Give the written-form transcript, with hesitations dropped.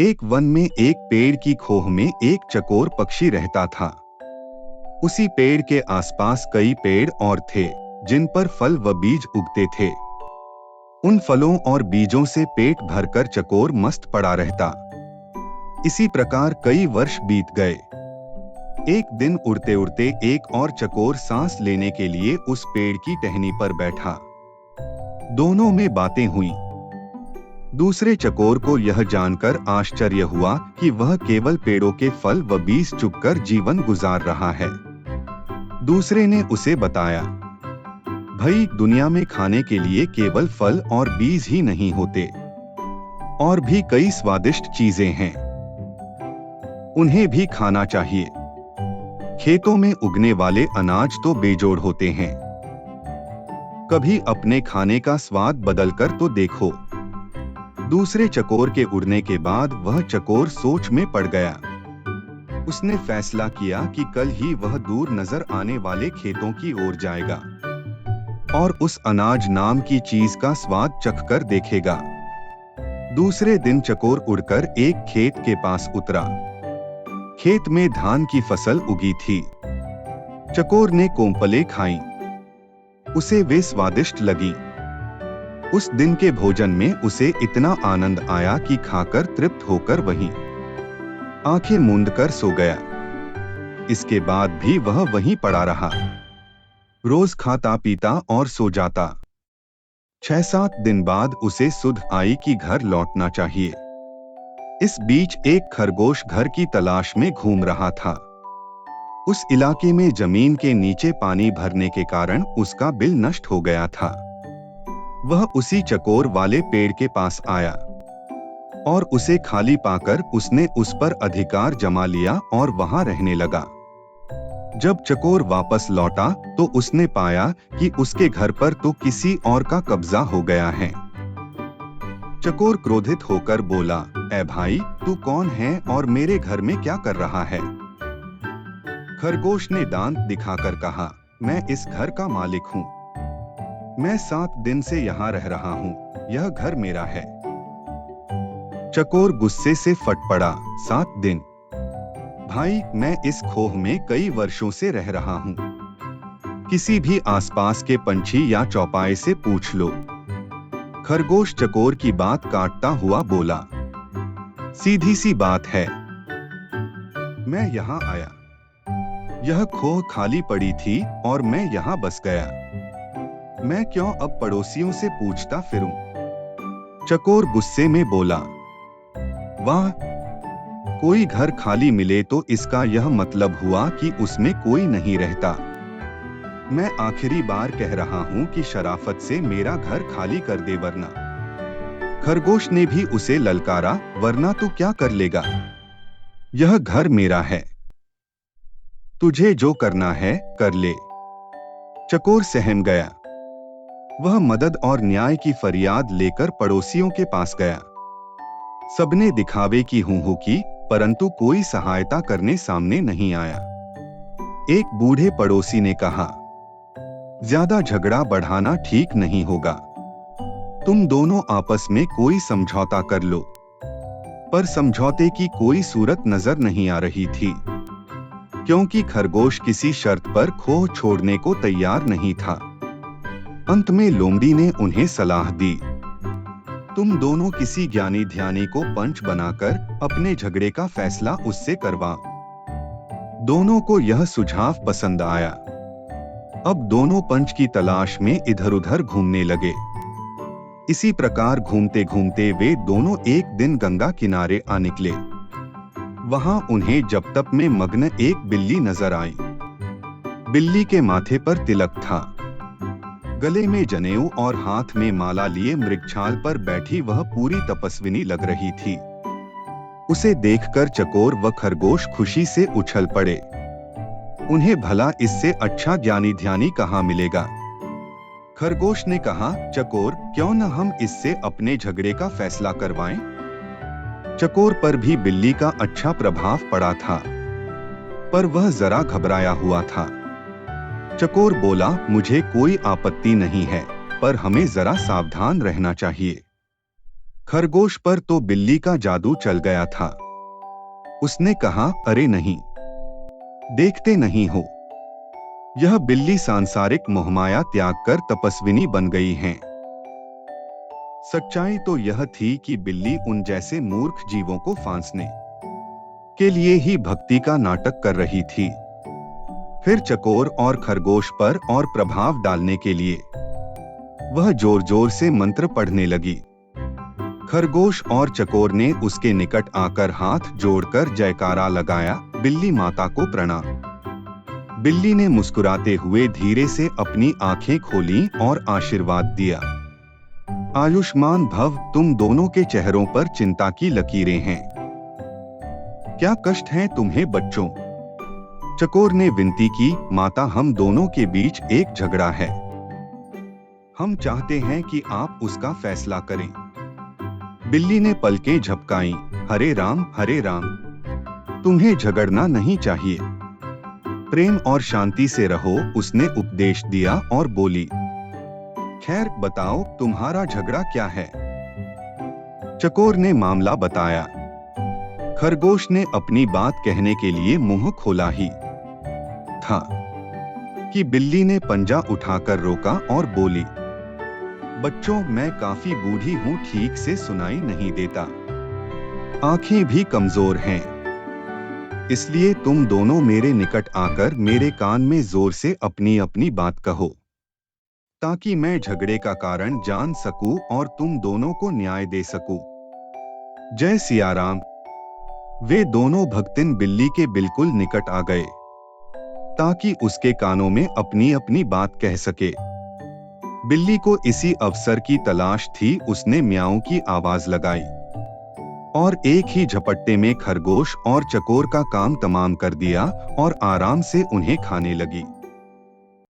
एक वन में एक पेड़ की खोह में एक चकोर पक्षी रहता था। उसी पेड़ के आसपास कई पेड़ और थे जिन पर फल व बीज उगते थे। उन फलों और बीजों से पेट भरकर चकोर मस्त पड़ा रहता। इसी प्रकार कई वर्ष बीत गए। एक दिन उड़ते उड़ते एक और चकोर सांस लेने के लिए उस पेड़ की टहनी पर बैठा। दोनों में बातें हुई। दूसरे चकोर को यह जानकर आश्चर्य हुआ कि वह केवल पेड़ों के फल व बीज चुगकर जीवन गुजार रहा है। दूसरे ने उसे बताया, भाई, दुनिया में खाने के लिए केवल फल और बीज ही नहीं होते, और भी कई स्वादिष्ट चीजें हैं, उन्हें भी खाना चाहिए। खेतों में उगने वाले अनाज तो बेजोड़ होते हैं, कभी अपने खाने का स्वाद बदलकर तो देखो। दूसरे चकोर के उड़ने के बाद वह चकोर सोच में पड़ गया। उसने फैसला किया कि कल ही वह दूर नजर आने वाले खेतों की ओर जाएगा और उस अनाज नाम की चीज का स्वाद चखकर देखेगा। दूसरे दिन चकोर उड़कर एक खेत के पास उतरा। खेत में धान की फसल उगी थी। चकोर ने कोंपले खाई, उसे वे स्वादिष्ट लगी। उस दिन के भोजन में उसे इतना आनंद आया कि खाकर तृप्त होकर वहीं आंखें मूंदकर सो गया। इसके बाद भी वह वहीं पड़ा रहा, रोज खाता पीता और सो जाता। 6-7 दिन बाद उसे सुध आई कि घर लौटना चाहिए। इस बीच एक खरगोश घर की तलाश में घूम रहा था। उस इलाके में जमीन के नीचे पानी भरने के कारण उसका बिल नष्ट हो गया था। वह उसी चकोर वाले पेड़ के पास आया और उसे खाली पाकर उसने उस पर अधिकार जमा लिया और वहां रहने लगा। जब चकोर वापस लौटा तो उसने पाया कि उसके घर पर तो किसी और का कब्जा हो गया है। चकोर क्रोधित होकर बोला, ऐ भाई, तू कौन है और मेरे घर में क्या कर रहा है? खरगोश ने दांत दिखाकर कहा, मैं इस घर का मालिक हूँ। मैं 7 दिन से यहाँ रह रहा हूँ, यह घर मेरा है। चकोर गुस्से से फट पड़ा, 7 दिन? भाई, मैं इस खोह में कई वर्षों से रह रहा हूँ। किसी भी आसपास के पंछी या चौपाए से पूछ लो। खरगोश चकोर की बात काटता हुआ बोला, सीधी सी बात है, मैं यहाँ आया। यह खोह खाली पड़ी थी और मैं यहाँ बस गया। मैं क्यों अब पड़ोसियों से पूछता फिरूं? चकोर गुस्से में बोला, वाह, कोई घर खाली मिले तो इसका यह मतलब हुआ कि उसमें कोई नहीं रहता। मैं आखिरी बार कह रहा हूं कि शराफत से मेरा घर खाली कर दे, वरना। खरगोश ने भी उसे ललकारा, वरना तू क्या कर लेगा? यह घर मेरा है, तुझे जो करना है कर ले। चकोर सहम गया। वह मदद और न्याय की फरियाद लेकर पड़ोसियों के पास गया। सबने दिखावे की हूं की, परंतु कोई सहायता करने सामने नहीं आया। एक बूढ़े पड़ोसी ने कहा, ज्यादा झगड़ा बढ़ाना ठीक नहीं होगा। तुम दोनों आपस में कोई समझौता कर लो। पर समझौते की कोई सूरत नजर नहीं आ रही थी, क्योंकि खरगोश किसी शर्त पर खोह छोड़ने को तैयार नहीं था। अंत में लोमड़ी ने उन्हें सलाह दी, तुम दोनों किसी ज्ञानी ध्यानी को पंच बनाकर अपने झगड़े का फैसला उससे करवा। दोनों को यह सुझाव पसंद आया। अब दोनों पंच की तलाश में इधर उधर घूमने लगे। इसी प्रकार घूमते घूमते वे दोनों एक दिन गंगा किनारे आ निकले। वहां उन्हें जप तप में मग्न एक बिल्ली नजर आई। बिल्ली के माथे पर तिलक था, गले में जनेऊ और हाथ में माला लिए मृगछाल पर बैठी वह पूरी तपस्विनी लग रही थी। उसे देखकर चकोर व खरगोश खुशी से उछल पड़े। उन्हें भला इससे अच्छा ज्ञानी ध्यानी कहाँ मिलेगा? खरगोश ने कहा, चकोर, क्यों न हम इससे अपने झगड़े का फैसला करवाएं? चकोर पर भी बिल्ली का अच्छा प्रभाव पड़ा था, पर वह जरा घबराया हुआ था। चकोर बोला, मुझे कोई आपत्ति नहीं है, पर हमें जरा सावधान रहना चाहिए। खरगोश पर तो बिल्ली का जादू चल गया था। उसने कहा, अरे नहीं, देखते नहीं हो, यह बिल्ली सांसारिक मोहमाया त्याग कर तपस्विनी बन गई हैं। सच्चाई तो यह थी कि बिल्ली उन जैसे मूर्ख जीवों को फांसने के लिए ही भक्ति का नाटक कर रही थी। फिर चकोर और खरगोश पर और प्रभाव डालने के लिए वह जोर जोर से मंत्र पढ़ने लगी। खरगोश और चकोर ने उसके निकट आकर हाथ जोड़कर जयकारा लगाया, बिल्ली माता को प्रणाम। बिल्ली ने मुस्कुराते हुए धीरे से अपनी आंखें खोली और आशीर्वाद दिया। आयुष्मान भव। तुम दोनों के चेहरों पर चिंता की लकीरें हैं। क्या कष्ट है तुम्हें बच्चों? चकोर ने विनती की, माता, हम दोनों के बीच एक झगड़ा है। हम चाहते हैं कि आप उसका फैसला करें। बिल्ली ने पलकें झपकाईं, हरे राम, तुम्हें झगड़ना नहीं चाहिए, प्रेम और शांति से रहो, उसने उपदेश दिया और बोली। खैर बताओ, तुम्हारा झगड़ा क्या है? चकोर ने मामला बताया। खरगोश ने अपनी बात कहने के लिए मुंह खोला ही था कि बिल्ली ने पंजा उठाकर रोका और बोली, बच्चों, मैं काफी बूढ़ी हूँ, ठीक से सुनाई नहीं देता, आंखें भी कमजोर हैं, इसलिए तुम दोनों मेरे निकट आकर मेरे कान में जोर से अपनी अपनी बात कहो, ताकि मैं झगड़े का कारण जान सकूं और तुम दोनों को न्याय दे सकूं। जय सिया राम। वे दोनों भक्तिन बिल्ली के बिल्कुल निकट आ गए ताकि उसके कानों में अपनी अपनी बात कह सके। बिल्ली को इसी अवसर की तलाश थी। उसने म्याऊं की आवाज लगाई और एक ही झपट्टे में खरगोश और चकोर का काम तमाम कर दिया और आराम से उन्हें खाने लगी।